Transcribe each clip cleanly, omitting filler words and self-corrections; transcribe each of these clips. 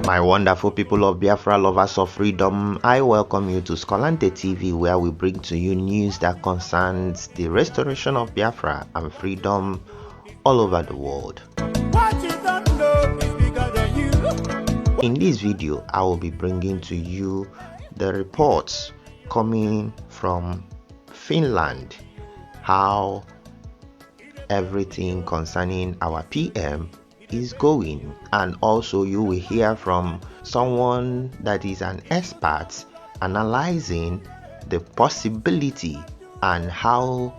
My wonderful people of Biafra, lovers of freedom, I welcome you to Skolante TV, where we bring to you news that concerns the restoration of Biafra and freedom all over the world. In this video, I will be bringing to you the reports coming from Finland, how everything concerning our PM is going, and also you will hear from someone that is an expert analyzing the possibility and how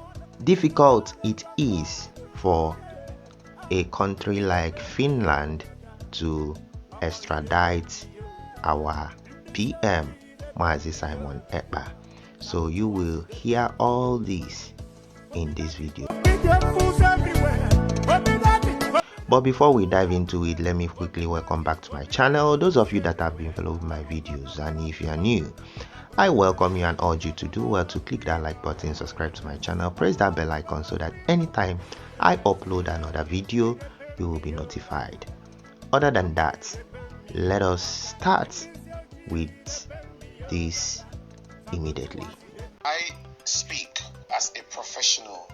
difficult it is for a country like Finland to extradite our PM, Mazi Simon Ekpa. So you will hear all this in this video. But before we dive into it, let me quickly welcome back to my channel those of you that have been following my videos, and if you are new, I welcome you and urge you to do well to click that like button, subscribe to my channel, press that bell icon so that anytime I upload another video, you will be notified. Other than that, let us start with this immediately. I speak as a professional,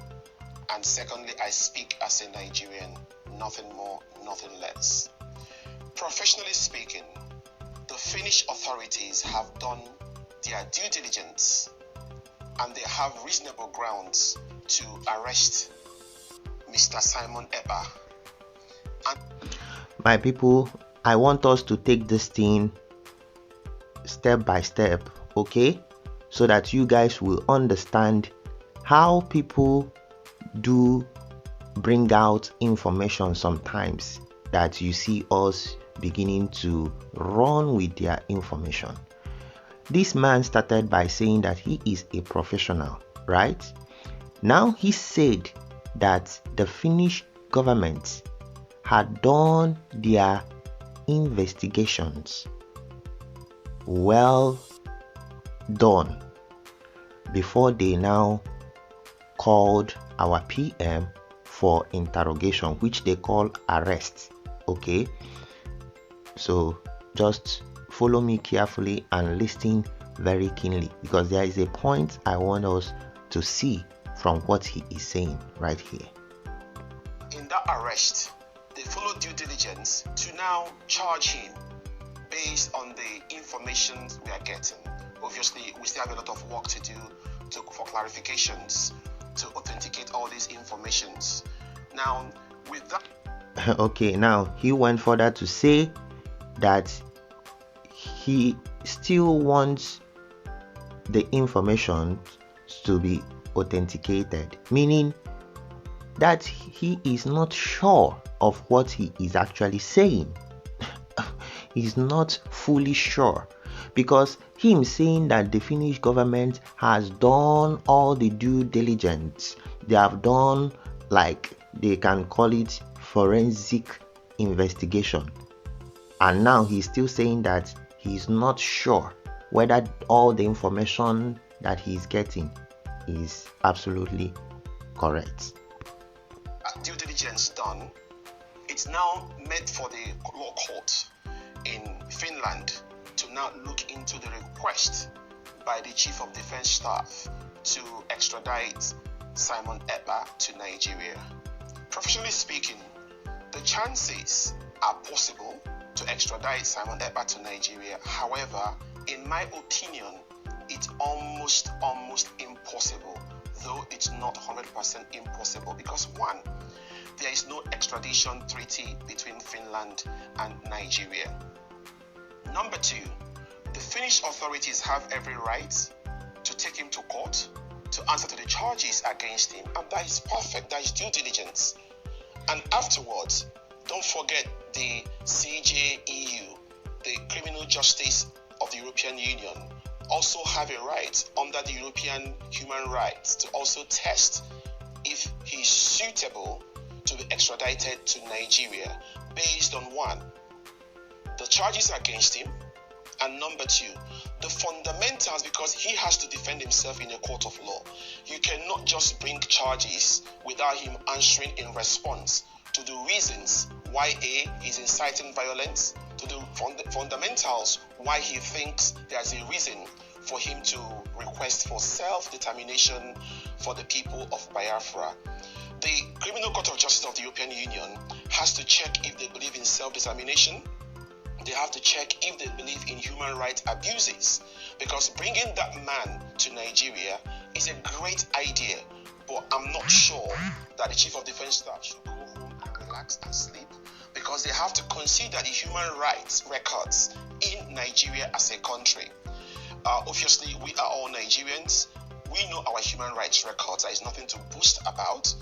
and secondly, I speak as a Nigerian, nothing more, nothing less. Professionally speaking, the Finnish authorities have done their due diligence and they have reasonable grounds to arrest Mr. Simon Ekpa. My people, I want us to take this thing step by step, okay? So that you guys will understand how people do bring out information sometimes that you see us beginning to run with their information. This man started by saying that he is a professional, right? Now he said that the Finnish government had done their investigations well done before they now called our PM for interrogation, which they call arrest. Okay, so just follow me carefully and listen very keenly, because there is a point I want us to see from what he is saying right here. In that arrest, they followed due diligence to now charge him based on the information we are getting. Obviously, we still have a lot of work to do for clarifications, to authenticate all these informations. Now, with that... Okay, now he went further to say that he still wants the information to be authenticated, meaning that he is not sure of what he is actually saying. He's not fully sure, because him saying that the Finnish government has done all the due diligence, they have done, like they can call it, forensic investigation, and now he's still saying that he's not sure whether all the information that he's getting is absolutely correct. Due diligence done, it's now meant for the law court in Finland to now look into the request by the Chief of Defense Staff to extradite Simon Ekpa to Nigeria. Professionally speaking, the chances are possible to extradite Simon Ekpa to Nigeria. However, in my opinion, it's almost impossible, though it's not 100% impossible, because one, there is no extradition treaty between Finland and Nigeria. Number two, the Finnish authorities have every right to take him to court to answer to the charges against him, and that is perfect, that is due diligence. And afterwards, don't forget the CJEU, the Criminal Justice of the European Union, also have a right under the European Human Rights to also test if he is suitable to be extradited to Nigeria based on one, the charges against him, and number two, the fundamentals, because he has to defend himself in a court of law. You cannot just bring charges without him answering in response to the reasons why A is inciting violence, to the fundamentals why he thinks there's a reason for him to request for self-determination for the people of Biafra. The Criminal Court of Justice of the European Union has to check if they believe in self-determination. They have to check if they believe in human rights abuses, because bringing that man to Nigeria is a great idea, but I'm not sure that the Chief of Defense Staff should go home and relax and sleep, because they have to consider the human rights records in Nigeria as a country. Obviously, we are all Nigerians. We know our human rights records. There is nothing to boast about.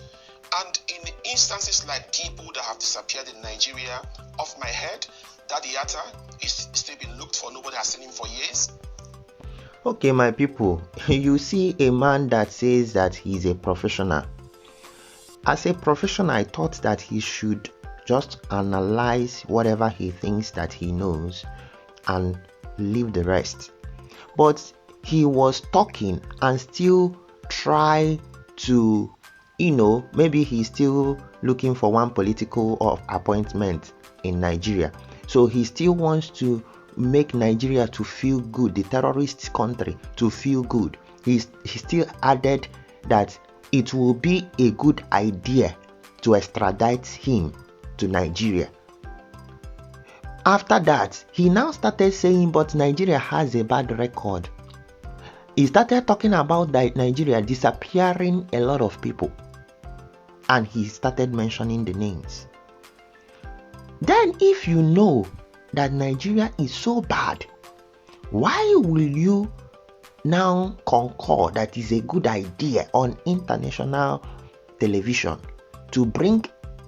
And in instances like people that have disappeared in Nigeria, off my head, Daddy Yatta is still being looked for. Nobody has seen him for years. Okay, my people, you see a man that says that he's a professional. As a professional, I thought that he should just analyze whatever he thinks that he knows and leave the rest. But he was talking and still try to, maybe he's still looking for one political appointment in Nigeria. So he still wants to make Nigeria to feel good, the terrorist country to feel good. He still added that it will be a good idea to extradite him to Nigeria. After that, he now started saying, but Nigeria has a bad record. He started talking about Nigeria disappearing a lot of people. And he started mentioning the names. Then if you know that Nigeria is so bad, why will you now concur that is a good idea on international television to bring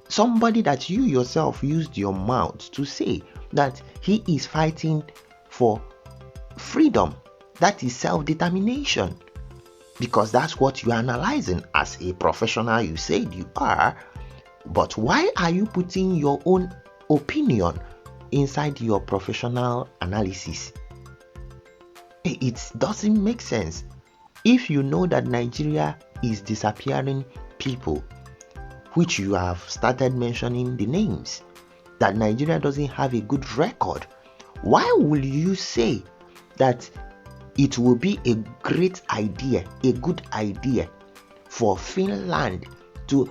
somebody that you yourself used your mouth to say that he is fighting for freedom, that is self-determination, because that's what you are analyzing as a professional you said you are. But why are you putting your own opinion inside your professional analysis? It doesn't make sense. If you know that Nigeria is disappearing people, which you have started mentioning the names, that Nigeria doesn't have a good record, why will you say that it will be a great idea, a good idea for Finland to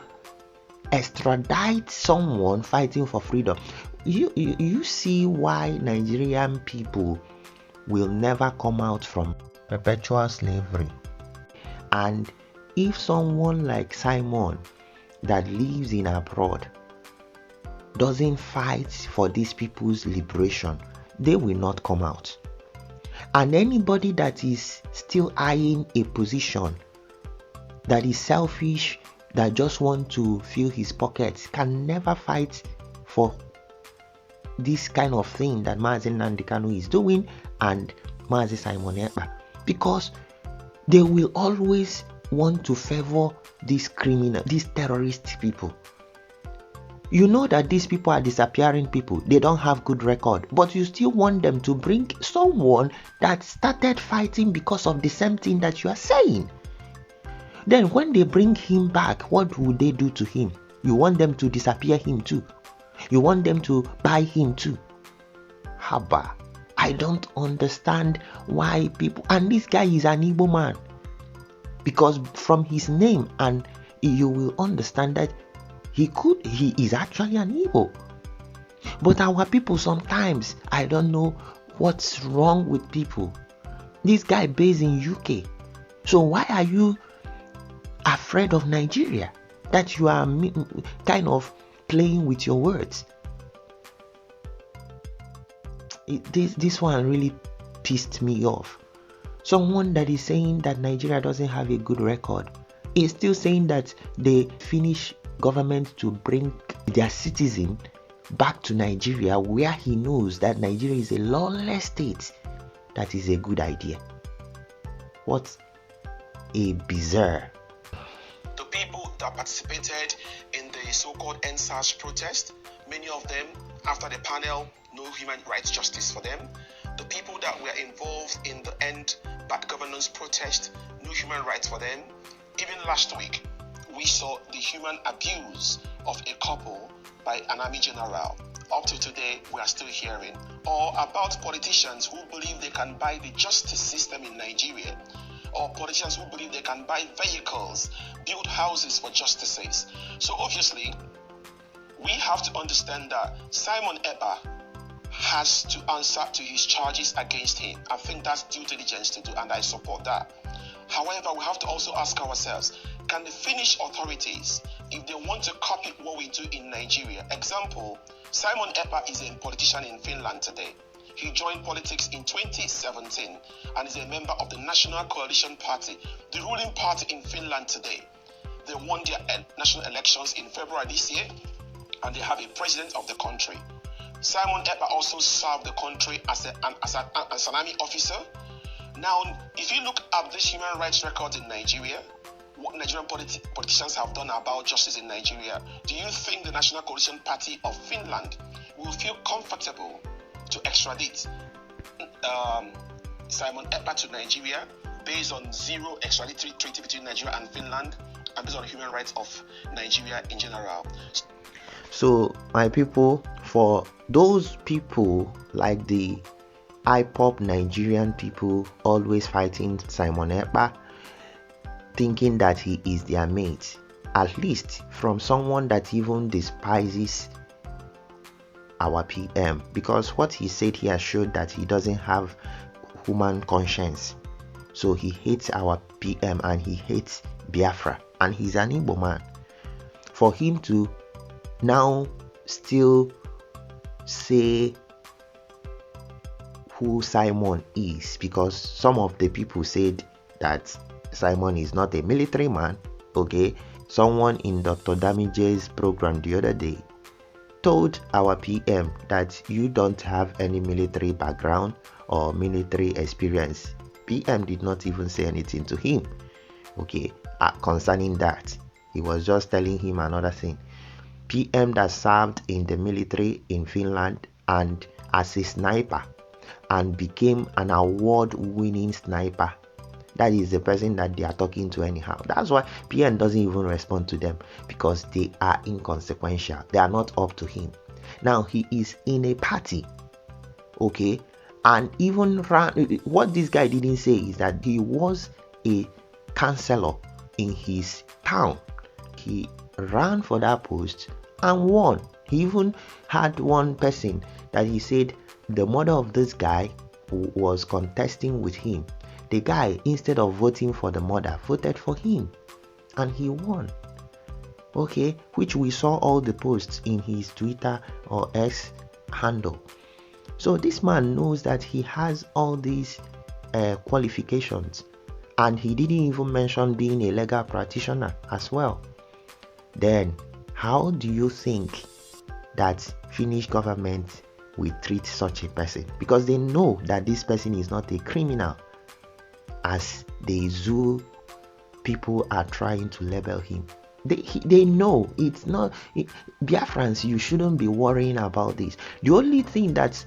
extradite someone fighting for freedom? You see why Nigerian people will never come out from perpetual slavery. And if someone like Simon that lives in abroad doesn't fight for these people's liberation, they will not come out. And anybody that is still eyeing a position that is selfish, that just want to fill his pockets, can never fight for this kind of thing that Mazi Nnamdi Kanu is doing and Mazi Simon Ekpa, because they will always want to favor these criminal, these terrorist people. You know that these people are disappearing people, they don't have good record, but you still want them to bring someone that started fighting because of the same thing that you are saying. Then when they bring him back, what would they do to him? You want them to disappear him too? You want them to buy him too? Haba, I don't understand why people, and this guy is an Igbo man, because from his name and you will understand that he is actually an Igbo. But our people sometimes, I don't know what's wrong with people. This guy based in UK. So why are you afraid of Nigeria? That you are kind of playing with your words. This one really pissed me off. Someone that is saying that Nigeria doesn't have a good record is still saying that the Finnish government to bring their citizen back to Nigeria, where he knows that Nigeria is a lawless state, that is a good idea. What a bizarre. The people that participated in the so-called NSAS protest, many of them, after the panel, no human rights justice for them. The people that were involved in the End Bad Governance protest, no human rights for them. Even last week, we saw the human abuse of a couple by an army general. Up to today, we are still hearing. Or about politicians who believe they can buy the justice system in Nigeria. Or politicians who believe they can buy vehicles, build houses for justices. So obviously, we have to understand that Simon Ekpa has to answer to his charges against him. I think that's due diligence to do, and I support that. However, we have to also ask ourselves, can the Finnish authorities, if they want to copy what we do in Nigeria, example, Simon Ekpa is a politician in Finland today. He joined politics in 2017 and is a member of the National Coalition Party, the ruling party in Finland today. They won their national elections in February this year, and they have a president of the country. Simon Ekpa also served the country as an army officer. Now, if you look at this human rights record in Nigeria, what Nigerian politicians have done about justice in Nigeria, do you think the National Coalition Party of Finland will feel comfortable to extradite Simon Ekpa to Nigeria based on zero extraditory treaty between Nigeria and Finland and based on the human rights of Nigeria in general? So, my people, for those people like the IPOP Nigerian people always fighting Simon Ekpa, thinking that he is their mate, at least from someone that even despises our PM, because what he said here showed that he doesn't have human conscience. So he hates our PM and he hates Biafra, and he's an Igbo man. For him to now still say who Simon is, because some of the people said that Simon is not a military man. Okay, someone in Dr. Damage's program the other day told our PM that you don't have any military background or military experience. PM did not even say anything to him, okay, concerning that. He was just telling him another thing. PM that served in the military in Finland and as a sniper and became an award-winning sniper. That is the person that they are talking to anyhow. That's why PM doesn't even respond to them, because they are inconsequential. They are not up to him. Now he is in a party, okay, and even what this guy didn't say is that he was a councillor in his town. He ran for that post and won. He even had one person that he said the mother of this guy was contesting with him. The guy, instead of voting for the mother, voted for him and he won. Okay, which we saw all the posts in his Twitter or X handle. So this man knows that he has all these qualifications, and he didn't even mention being a legal practitioner as well. Then how do you think that Finnish government will treat such a person? Because they know that this person is not a criminal, as the zoo people are trying to label him. They know it's not. Biafrans, you shouldn't be worrying about this. The only thing that's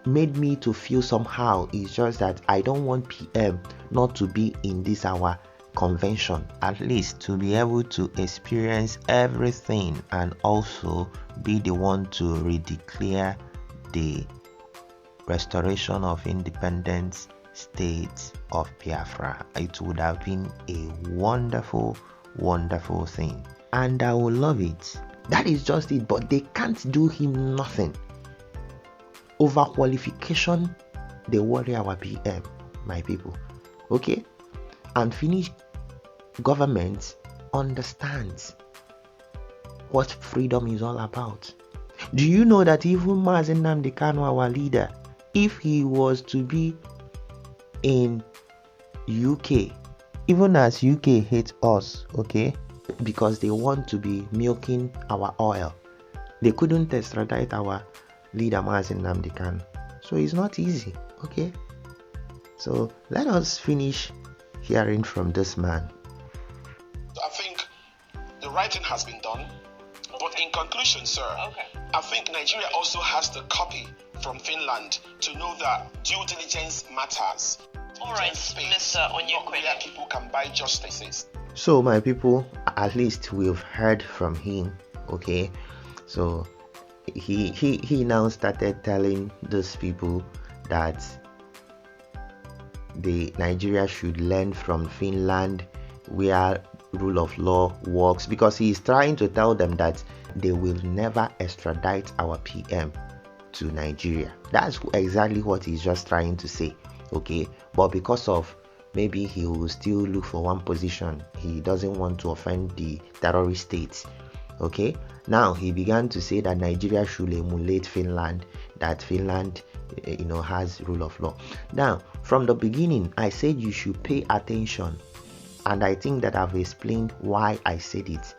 made me to feel somehow is just that I don't want PM not to be in this our convention, at least to be able to experience everything and also be the one to redeclare the restoration of independence state of Biafra. It would have been a wonderful thing, and I will love it. That is just it. But they can't do him nothing. Overqualification, they worry our PM, my people. Okay, and Finnish government understands what freedom is all about. Do you know that even Mazi Nnamdi Kanu, our leader, if he was to be in UK, even as UK hates us, okay, because they want to be milking our oil, they couldn't extradite our leader Mazi Nnamdi Kanu. So it's not easy, okay? So let us finish hearing from this man. I think the right thing has been done, but in conclusion, sir, I think Nigeria also has the copy from Finland to know that due diligence matters. All right, Mr. Onyekwe. Where people can buy justices. So my people, at least we've heard from him. Okay, so he now started telling those people that Nigeria should learn from Finland where rule of law works, because he is trying to tell them that they will never extradite our PM to Nigeria. That's exactly what he's just trying to say. Okay, but because of maybe he will still look for one position, he doesn't want to offend the terrorist states. Okay, now he began to say that Nigeria should emulate Finland, that Finland has rule of law. Now, from the beginning, I said you should pay attention, and I think that I've explained why I said it.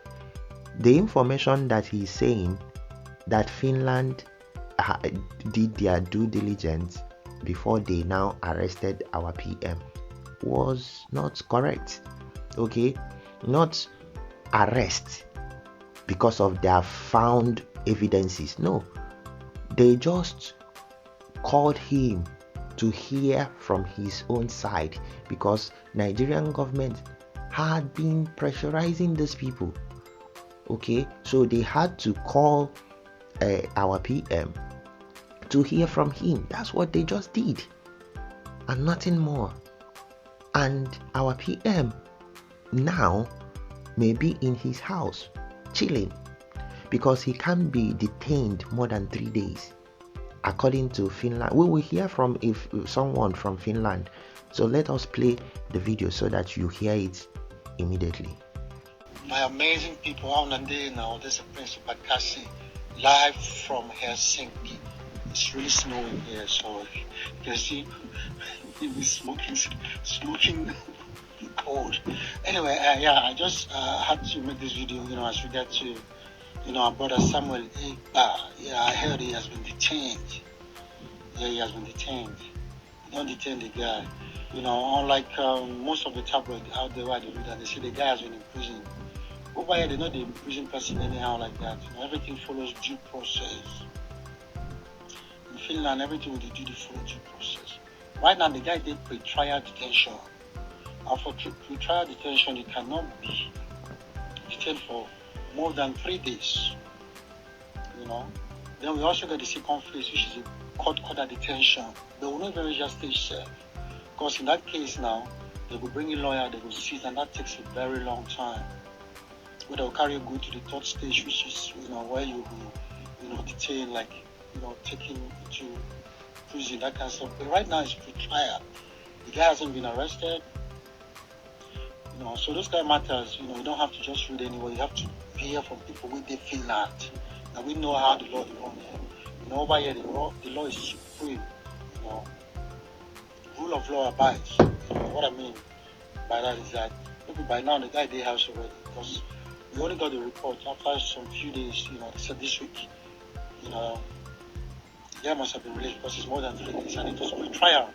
The information that he's saying, that Finland did their due diligence before they now arrested our PM, was not correct. Okay, not arrest because of their found evidences. No, they just called him to hear from his own side, because Nigerian government had been pressurizing these people. Okay, so they had to call our PM to hear from him. That's what they just did, and nothing more. And our PM now may be in his house chilling, because he can't be detained more than 3 days, according to Finland. We will hear from someone from Finland. So let us play the video so that you hear it immediately. My amazing people, how are they now? This is Prince Bakassi, live from Helsinki. It's really snowing here, so you can see me smoking cold. Anyway, I just had to make this video, as regard to, our brother Samuel Ekpa. I heard he has been detained. Yeah, he has been detained. Don't detain the guy. Unlike most of the tabloids out there where they do that, they say the guy has been in prison. Over here, they know the prison person anyhow like that. Everything follows due process. In Finland, everything will do the full due process. Right now, the guy did pre-trial detention. And for pre-trial detention, you cannot be detained for more than 3 days. Then we also got the second phase, which is a court order detention. They will not even reach that stage, sir. Because in that case now, they will bring a lawyer, they will seize, and that takes a very long time. Where they'll carry you go to the third stage, which is, where you'll be, detained, like, taken to prison, that kind of stuff. But right now it's pre-trial. The guy hasn't been arrested. So those kind of matters, you don't have to just read anywhere. You have to hear from people within Finland. Now we know how the law is run here. Over here, the law is supreme. Rule of law abides. What I mean by that is that maybe by now the guy they house already, because we only got the report after some few days. They said this week, the guy must have been released because it's more than 3 days, and it was pre-trial,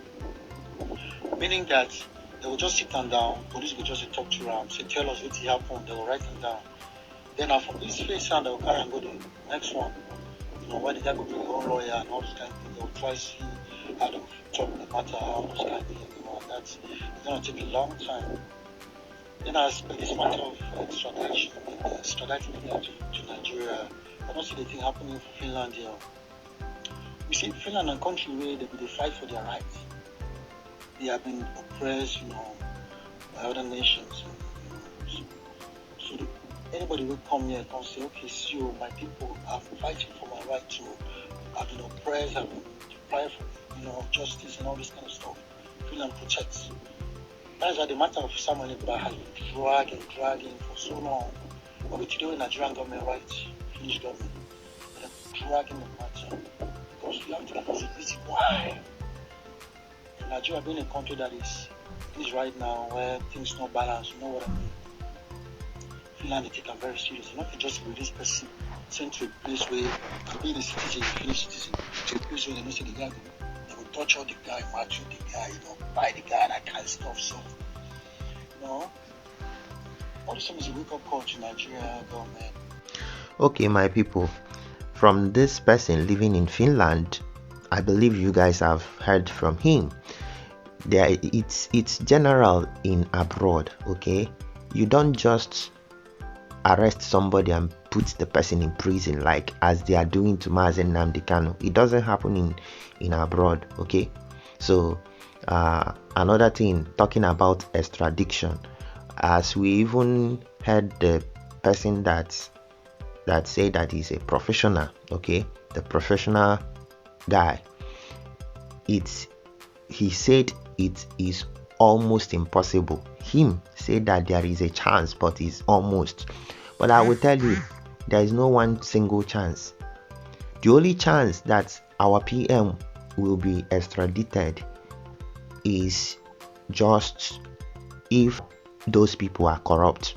meaning that they will just sit them down. Police will just talk to them, say tell us what happened. They will write them down. Then from this phase on, they will carry and go to the next one. Where the guy will bring their own lawyer and all those kind of things. They will try to see how to talk the matter, all those kind of things. That's going to take a long time. Then as per this matter of extradition, extraditing to Nigeria, I don't see the thing happening for Finland here. We see Finland a country where they fight for their rights. They have been oppressed, by other nations. So anybody will come here and say, okay, so my people are fighting for my right to, I've been oppressed, I've been deprived of, justice and all this kind of stuff. Finland protects. That's why the matter of Samuel Ekpa has been dragging for so long. But with today, Nigerian government, Finnish government, they're dragging the matter. Because we have to get visibility. Why? Nigeria being a country that is right now where things not balanced, you know what I mean? Finland, they take them very serious. Not just release person sent to a place where to be the citizen, Finnish citizen, to a place where they don't see the guy, they will torture the guy, match the guy, buy the guy, that kind of stuff. So, all this is a wake-up call to Nigeria government. Okay, my people, from this person living in Finland, I believe you guys have heard from him. It's general in abroad, okay? You don't just arrest somebody and put the person in prison like as they are doing to Mazen Nnamdi Kanu. It doesn't happen in abroad, okay? So another thing, talking about extradition, as we even heard the person that said that he's a professional, okay, the professional guy, he said it is almost impossible. Him said that there is a chance, but it's almost. But I will tell you, there is no one single chance. The only chance that our PM will be extradited is just if those people are corrupt.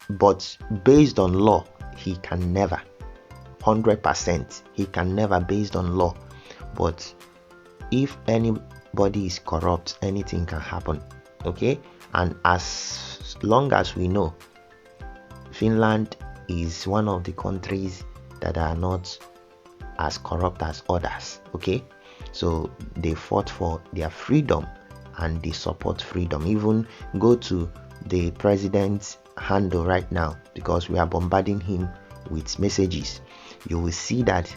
But based on law, he can never. 100%, he can never, based on law. But if anybody is corrupt, anything can happen, okay? And as long as we know, Finland is one of the countries that are not as corrupt as others, okay? So they fought for their freedom and they support freedom. Even go to the president's handle right now, because we are bombarding him with messages. You will see that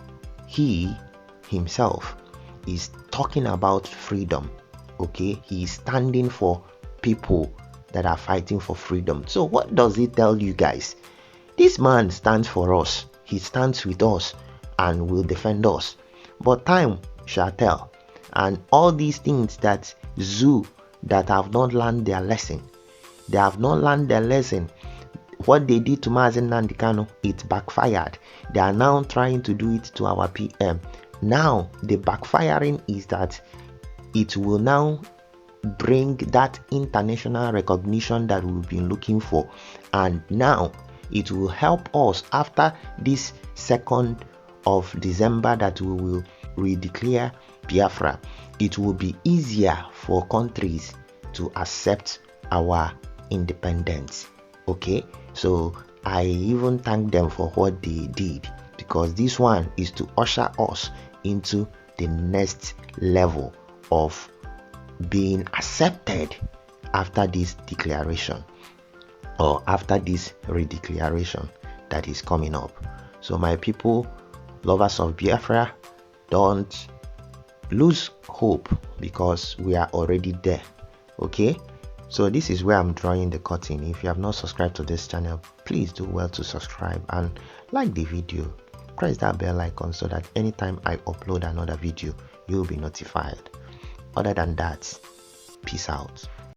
he himself is talking about freedom, okay? He is standing for people that are fighting for freedom. So what does it tell you guys? This man stands for us. He stands with us and will defend us. But time shall tell. And all these things that zoo that have not learned their lesson, they have not learned their lesson. What they did to Mazen Nnamdi Kanu, it backfired. They are now trying to do it to our PM. Now the backfiring is that it will now bring that international recognition that we've been looking for, and now it will help us after this 2nd of December that we will redeclare Biafra. It will be easier for countries to accept our independence, okay? So I even thank them for what they did, because this one is to usher us into the next level of being accepted after this declaration, or after this redeclaration that is coming up. So my people, lovers of Biafra, don't lose hope, because we are already there, okay? So this is where I'm drawing the curtain. If you have not subscribed to this channel, please do well to subscribe and like the video. Press that bell icon so that anytime I upload another video, you'll be notified. Other than that, peace out.